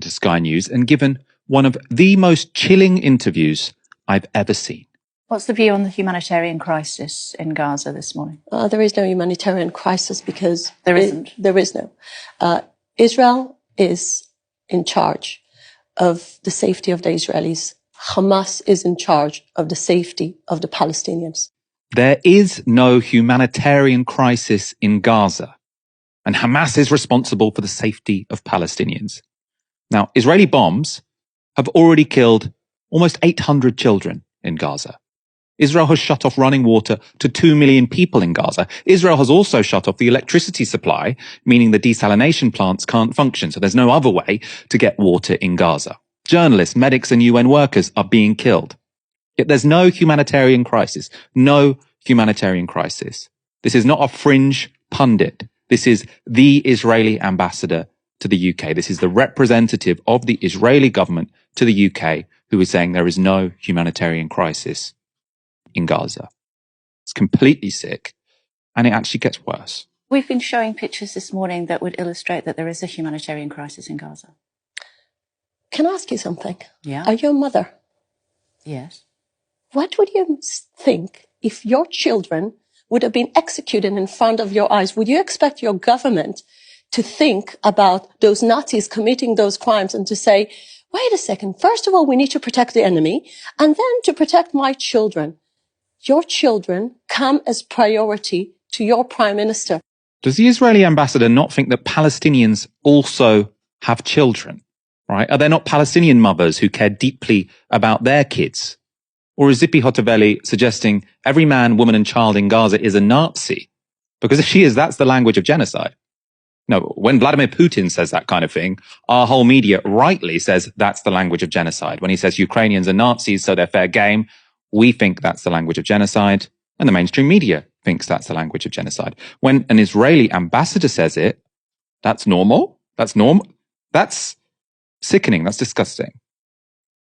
to Sky News and given one of the most chilling interviews I've ever seen. What's the view on the humanitarian crisis in Gaza this morning? There is no humanitarian crisis because... There isn't? There is no. Israel is in charge of the safety of the Israelis. Hamas is in charge of the safety of the Palestinians. There is no humanitarian crisis in Gaza, and Hamas is responsible for the safety of Palestinians. Now, Israeli bombs have already killed almost 800 children in Gaza. Israel has shut off running water to 2 million people in Gaza. Israel has also shut off the electricity supply, meaning the desalination plants can't function, so there's no other way to get water in Gaza. Journalists, medics, and UN workers are being killed. Yet there's no humanitarian crisis. No humanitarian crisis. This is not a fringe pundit. This is the Israeli ambassador to the UK. This is the representative of the Israeli government to the UK who is saying there is no humanitarian crisis in Gaza. It's completely sick, and it actually gets worse. We've been showing pictures this morning that would illustrate that there is a humanitarian crisis in Gaza. Can I ask you something? Yeah. Are you a mother? Yes. What would you think if your children would have been executed in front of your eyes? Would you expect your government to think about those Nazis committing those crimes and to say, wait a second, first of all, we need to protect the enemy, and then to protect my children? Your children come as priority to your prime minister. Does the Israeli ambassador not think that Palestinians also have children? Right? Are there not Palestinian mothers who care deeply about their kids? Or is Zippy Hotovely suggesting every man, woman and child in Gaza is a Nazi? Because if she is, that's the language of genocide. No, when Vladimir Putin says that kind of thing, our whole media rightly says that's the language of genocide. When he says Ukrainians are Nazis, so they're fair game, we think that's the language of genocide, and the mainstream media thinks that's the language of genocide. When an Israeli ambassador says it, that's normal. That's normal. That's sickening. That's disgusting.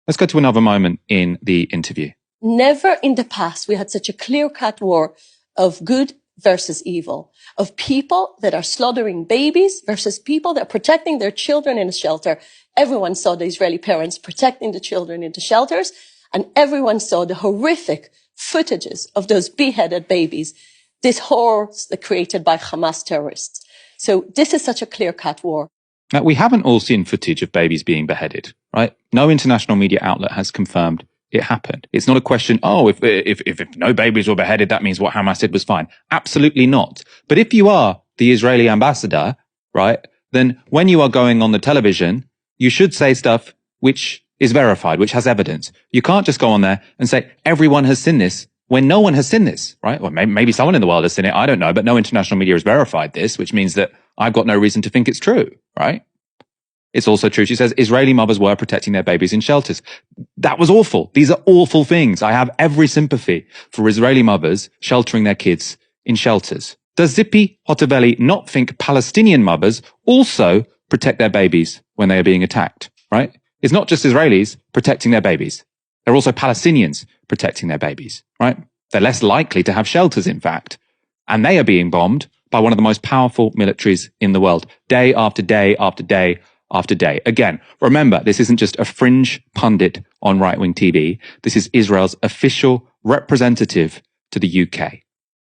Let's go to another moment in the interview. Never in the past we had such a clear-cut war of good versus evil, of people that are slaughtering babies versus people that are protecting their children in a shelter. Everyone saw the Israeli parents protecting the children in the shelters, and everyone saw the horrific footages of those beheaded babies, this horrors that created by Hamas terrorists. So this is such a clear-cut war. Now, we haven't all seen footage of babies being beheaded, right? No international media outlet has confirmed it happened. It's not a question, if no babies were beheaded, that means what Hamas did was fine. Absolutely not. But if you are the Israeli ambassador, right, then when you are going on the television, you should say stuff which is verified, which has evidence. You can't just go on there and say, everyone has seen this, when no one has seen this, right? Or maybe someone in the world has seen it, I don't know, but no international media has verified this, which means that I've got no reason to think it's true, right? It's also true, she says, Israeli mothers were protecting their babies in shelters. That was awful. These are awful things. I have every sympathy for Israeli mothers sheltering their kids in shelters. Does Zippy Hotovely not think Palestinian mothers also protect their babies when they are being attacked, right? It's not just Israelis protecting their babies. They're also Palestinians protecting their babies, right? They're less likely to have shelters, in fact. And they are being bombed by one of the most powerful militaries in the world, day after day after day after day. Again, remember, this isn't just a fringe pundit on right-wing TV. This is Israel's official representative to the UK.